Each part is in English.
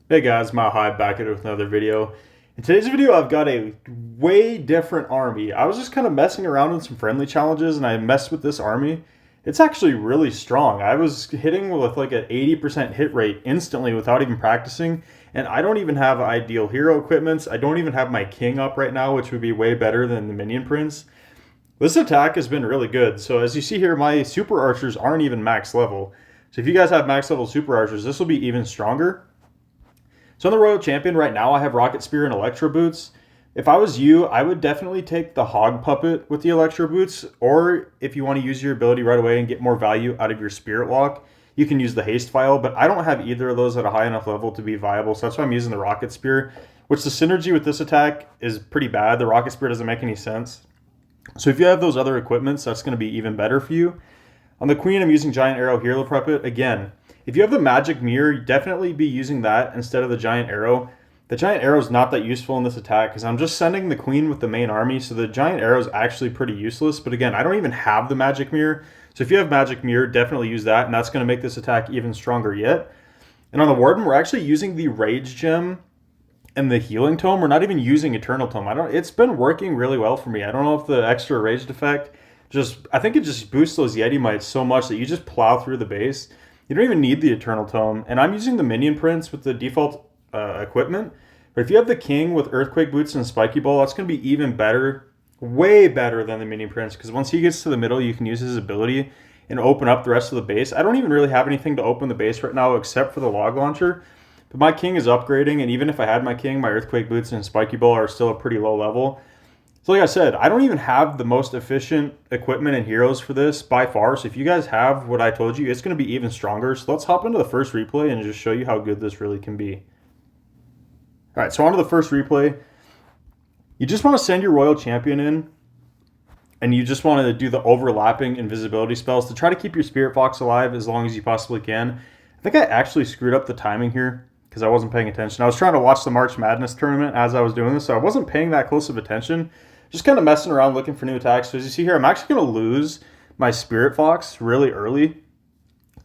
Hey guys, High back at it with another video. In today's video, I've got a way different army. I was just kind of messing around in some friendly challenges and I messed with this army. It's actually really strong. I was hitting with like an 80% hit rate instantly without even practicing. And I don't even have ideal hero equipments. I don't even have my king up right now, which would be way better than the minion prince. This attack has been really good. So as you see here, my super archers aren't even max level. So if you guys have max level super archers, this will be even stronger. So on the Royal Champion right now, I have Rocket Spear and Electro Boots. If I was you, I would definitely take the Hog Puppet with the Electro Boots, or if you want to use your ability right away and get more value out of your Spirit Walk, you can use the Haste File, but I don't have either of those at a high enough level to be viable, so that's why I'm using the Rocket Spear, which the synergy with this attack is pretty bad. The Rocket Spear doesn't make any sense. So if you have those other equipments, that's going to be even better for you. On the Queen, I'm using Giant Arrow Hero Puppet. Again, if you have the Magic Mirror, definitely be using that instead of the Giant Arrow. The Giant Arrow is not that useful in this attack because I'm just sending the Queen with the main army, so the Giant Arrow is actually pretty useless. But again, I don't even have the Magic Mirror. So if you have Magic Mirror, definitely use that, and that's going to make this attack even stronger yet. And on the Warden, we're actually using the Rage Gem and the Healing Tome. We're not even using Eternal Tome. It's been working really well for me. I don't know if the extra raged effect I think it just boosts those Yeti mites so much that you just plow through the base. You don't even need the Eternal Tome. And I'm using the Minion Prince with the default equipment. But if you have the King with Earthquake Boots and Spiky Ball, that's going to be even better. Way better than the Minion Prince. Because once he gets to the middle, you can use his ability and open up the rest of the base. I don't even really have anything to open the base right now except for the Log Launcher. But my King is upgrading. And even if I had my King, my Earthquake Boots and Spiky Ball are still a pretty low level. So like I said, I don't even have the most efficient equipment and heroes for this by far. So if you guys have what I told you, it's going to be even stronger. So let's hop into the first replay and just show you how good this really can be. All right, so on to the first replay. You just want to send your Royal Champion in, and you just want to do the overlapping invisibility spells to try to keep your Spirit Fox alive as long as you possibly can. I think I actually screwed up the timing here because I wasn't paying attention. I was trying to watch the March Madness tournament as I was doing this, so I wasn't paying that close of attention. Just kind of messing around looking for new attacks. So as you see here, I'm actually going to lose my Spirit Fox really early,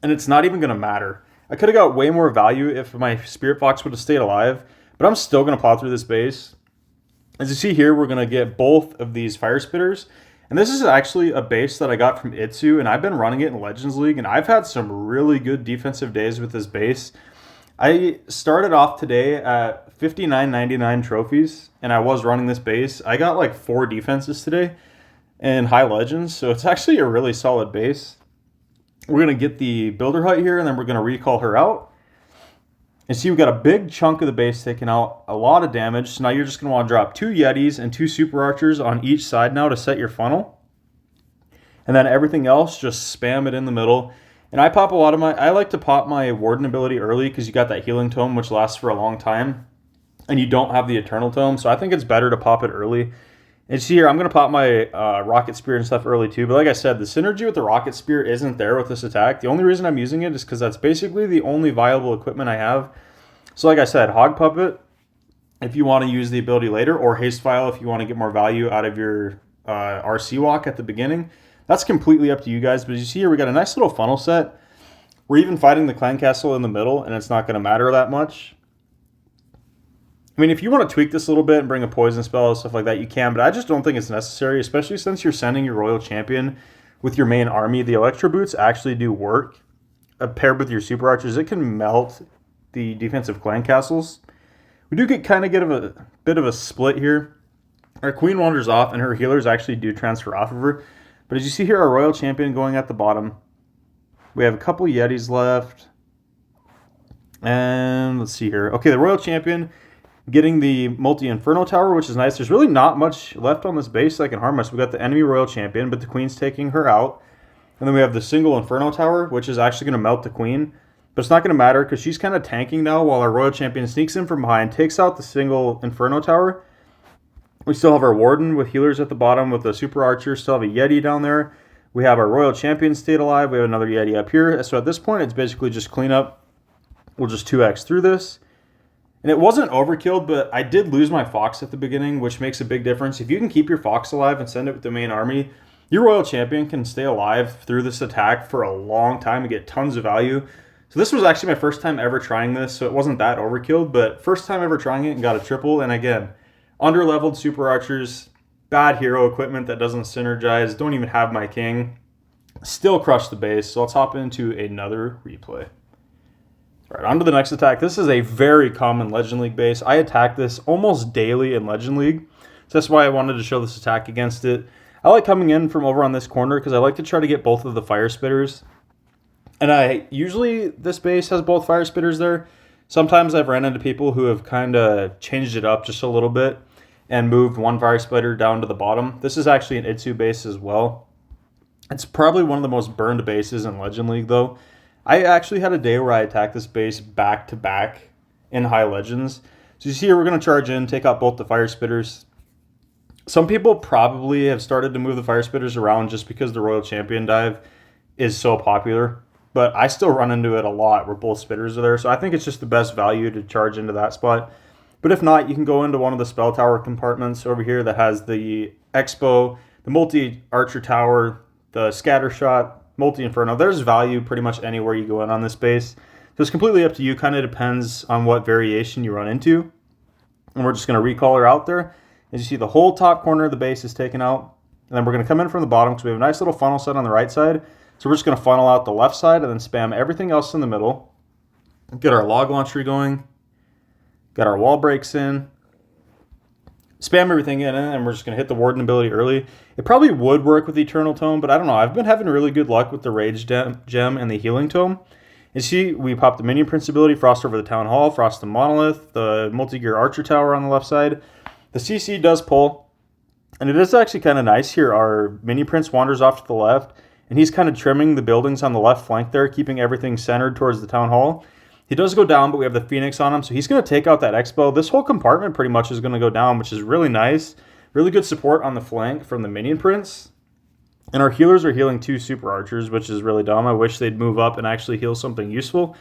and it's not even going to matter. I could have got way more value if my Spirit Fox would have stayed alive, but I'm still going to plow through this base. As you see here, we're going to get both of these Fire Spitters, and this is actually a base that I got from Itsu, and I've been running it in Legends League, and I've had some really good defensive days with this base. I started off today at 59.99 trophies, and I was running this base. I got like 4 defenses today in High Legends, so it's actually a really solid base. We're going to get the Builder Hut here, and then we're going to recall her out. And see, we've got a big chunk of the base taken out, a lot of damage. So now you're just going to want to drop 2 Yetis and 2 Super Archers on each side now to set your funnel. And then everything else, just spam it in the middle. And I like to pop my Warden ability early because you got that Healing Tome, which lasts for a long time. And you don't have the Eternal Tome, so I think it's better to pop it early. And see here, I'm going to pop my Rocket Spear and stuff early too. But like I said, the synergy with the Rocket Spear isn't there with this attack. The only reason I'm using it is because that's basically the only viable equipment I have. So like I said, Hog Puppet, if you want to use the ability later, or Haste File if you want to get more value out of your RC Walk at the beginning. That's completely up to you guys, but as you see here, we got a nice little funnel set. We're even fighting the Clan Castle in the middle, and it's not going to matter that much. I mean, if you want to tweak this a little bit and bring a poison spell and stuff like that, you can, but I just don't think it's necessary, especially since you're sending your Royal Champion with your main army. The Electro Boots actually do work. Paired with your Super Archers, it can melt the defensive Clan Castles. We do get a bit of a split here. Our Queen wanders off, and her healers actually do transfer off of her. But as you see here, our Royal Champion going at the bottom. We have a couple Yetis left. And let's see here. Okay, the Royal Champion getting the Multi-Inferno Tower, which is nice. There's really not much left on this base that can harm us. We got the enemy Royal Champion, but the Queen's taking her out. And then we have the single Inferno Tower, which is actually going to melt the Queen. But it's not going to matter because she's kind of tanking now while our Royal Champion sneaks in from behind, takes out the single Inferno Tower. We still have our Warden with healers at the bottom with the Super Archer. Still have a Yeti down there. We have our Royal Champion stayed alive. We have another Yeti up here. So at this point, it's basically just cleanup. We'll just 2x through this. And it wasn't overkill, but I did lose my Fox at the beginning, which makes a big difference. If you can keep your Fox alive and send it with the main army, your Royal Champion can stay alive through this attack for a long time and get tons of value. So this was actually my first time ever trying this, so it wasn't that overkill, but first time ever trying it and got a triple. And again, under-leveled super archers, bad hero equipment that doesn't synergize, don't even have my king, still crushed the base. So let's hop into another replay. All right, on to the next attack. This is a very common Legend League base. I attack this almost daily in Legend League. So that's why I wanted to show this attack against it. I like coming in from over on this corner because I like to try to get both of the fire spitters. And usually this base has both fire spitters there. Sometimes I've ran into people who have kind of changed it up just a little bit and moved one fire spitter down to the bottom. This is actually an Itsu base as well. It's probably one of the most burned bases in Legend League though. I actually had a day where I attacked this base back to back in High Legends. So you see here, we're going to charge in, take out both the fire spitters. Some people probably have started to move the fire spitters around just because the Royal Champion dive is so popular. But I still run into it a lot where both spitters are there. So I think it's just the best value to charge into that spot. But if not, you can go into one of the spell tower compartments over here that has the Expo, the multi-archer tower, the scatter shot, multi-inferno. There's value pretty much anywhere you go in on this base. So it's completely up to you. Kind of depends on what variation you run into. And we're just going to recall her out there. As you see, the whole top corner of the base is taken out. And then we're going to come in from the bottom because we have a nice little funnel set on the right side. So we're just going to funnel out the left side and then spam everything else in the middle. Get our log launcher going. Got our wall breaks in. Spam everything in, and we're just going to hit the Warden ability early. It probably would work with Eternal Tome, but I don't know. I've been having really good luck with the Rage Gem and the Healing Tome. You see, we popped the Minion Prince ability, Frost over the Town Hall, Frost the Monolith, the Multi-Gear Archer Tower on the left side. The CC does pull, and it is actually kind of nice here. Our Minion Prince wanders off to the left, and he's kind of trimming the buildings on the left flank there, keeping everything centered towards the Town Hall. He does go down, but we have the Phoenix on him, so he's going to take out that Expo. This whole compartment pretty much is going to go down, which is really nice. Really good support on the flank from the Minion Prince. And our healers are healing 2 Super Archers, which is really dumb. I wish they'd move up and actually heal something useful.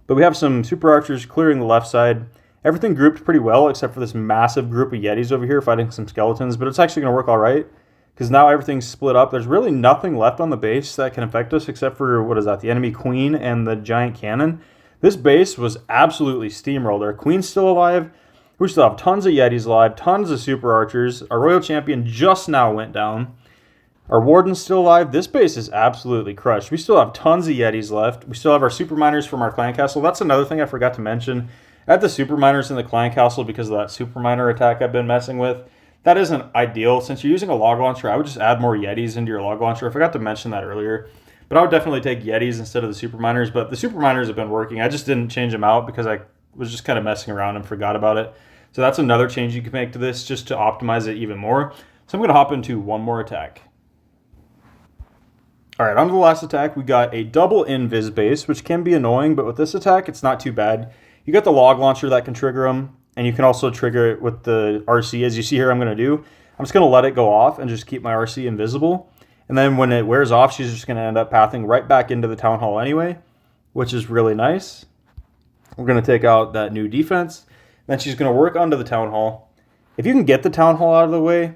But we have some Super Archers clearing the left side. Everything grouped pretty well, except for this massive group of Yetis over here fighting some skeletons, but it's actually going to work all right. Because now everything's split up. There's really nothing left on the base that can affect us except for, what is that, the enemy Queen and the Giant Cannon. This base was absolutely steamrolled. Our Queen's still alive. We still have tons of Yetis alive, tons of Super Archers. Our Royal Champion just now went down. Our Warden's still alive. This base is absolutely crushed. We still have tons of Yetis left. We still have our Super Miners from our Clan Castle. That's another thing I forgot to mention. I had the Super Miners in the Clan Castle because of that Super Miner attack I've been messing with. That isn't ideal. Since you're using a log launcher, I would just add more Yetis into your log launcher. I forgot to mention that earlier. But I would definitely take Yetis instead of the Super Miners. But the Super Miners have been working. I just didn't change them out because I was just kind of messing around and forgot about it. So that's another change you can make to this just to optimize it even more. So I'm going to hop into one more attack. All right, on to the last attack. We got a double Invis base, which can be annoying. But with this attack, it's not too bad. You got the log launcher that can trigger them. And you can also trigger it with the RC. As you see here, I'm going to do. I'm just going to let it go off and just keep my RC invisible. And then when it wears off, she's just going to end up pathing right back into the Town Hall anyway, which is really nice. We're going to take out that new defense. Then she's going to work onto the Town Hall. If you can get the Town Hall out of the way,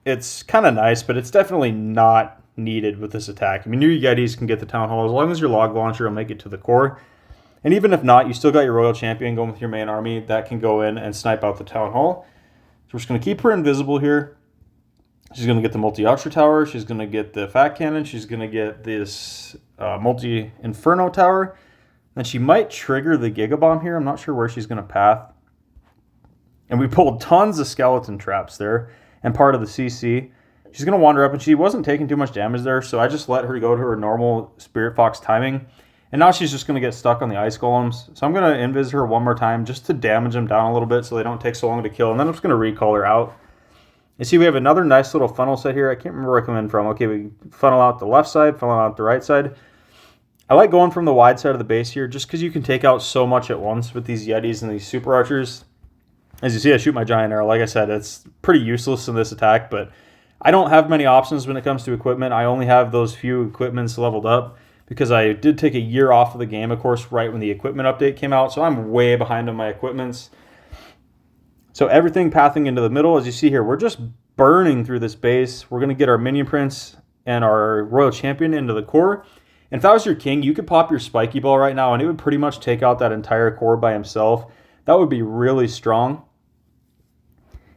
it's kind of nice, but it's definitely not needed with this attack. I mean, your Yetis can get the Town Hall as long as your log launcher will make it to the core. And even if not, you still got your Royal Champion going with your main army that can go in and snipe out the Town Hall. So we're just going to keep her invisible here. She's going to get the multi-archer tower. She's going to get the fat cannon. She's going to get this multi-inferno tower. Then she might trigger the gigabomb here. I'm not sure where she's going to path. And we pulled tons of skeleton traps there and part of the CC. She's going to wander up, and she wasn't taking too much damage there, so I just let her go to her normal Spirit Fox timing. And now she's just going to get stuck on the ice golems. So I'm going to invis her one more time just to damage them down a little bit so they don't take so long to kill. And then I'm just going to recall her out. You see we have another nice little funnel set here. I can't remember where I come in from. Okay, we funnel out the left side, funnel out the right side. I like going from the wide side of the base here just because you can take out so much at once with these Yetis and these Super Archers. As you see, I shoot my Giant Arrow. Like I said, it's pretty useless in this attack, but I don't have many options when it comes to equipment. I only have those few equipments leveled up, because I did take a year off of the game, of course, right when the equipment update came out. So I'm way behind on my equipments. So everything pathing into the middle. As you see here, we're just burning through this base. We're going to get our Minion Prince and our Royal Champion into the core. And if that was your king, you could pop your spiky ball right now, and it would pretty much take out that entire core by himself. That would be really strong.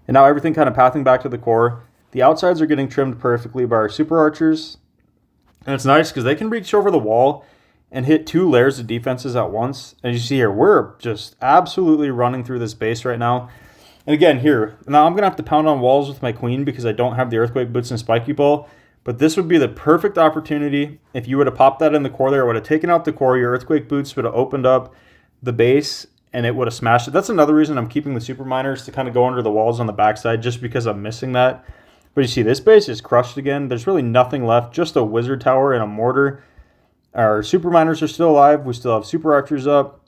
And now everything kind of pathing back to the core. The outsides are getting trimmed perfectly by our super archers. And it's nice because they can reach over the wall and hit 2 layers of defenses at once. And you see here, we're just absolutely running through this base right now. And again, here, now I'm going to have to pound on walls with my queen because I don't have the earthquake boots and spiky ball. But this would be the perfect opportunity. If you would have popped that in the core there, it would have taken out the core. Your earthquake boots would have opened up the base, and it would have smashed it. That's another reason I'm keeping the super miners to kind of go under the walls on the backside, just because I'm missing that. But you see, this base is crushed again. There's really nothing left, just a wizard tower and a mortar. Our super miners are still alive. We still have super archers up.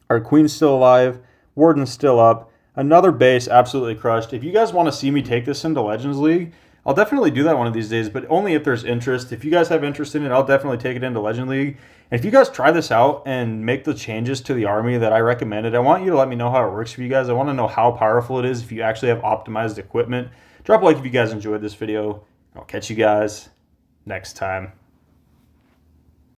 Our queen's still alive. Warden's still up. Another base absolutely crushed. If you guys want to see me take this into Legends League, I'll definitely do that one of these days, but only if there's interest. If you guys have interest in it, I'll definitely take it into Legend League. And if you guys try this out and make the changes to the army that I recommended, I want you to let me know how it works for you guys. I want to know how powerful it is if you actually have optimized equipment. Drop a like if you guys enjoyed this video. I'll catch you guys next time.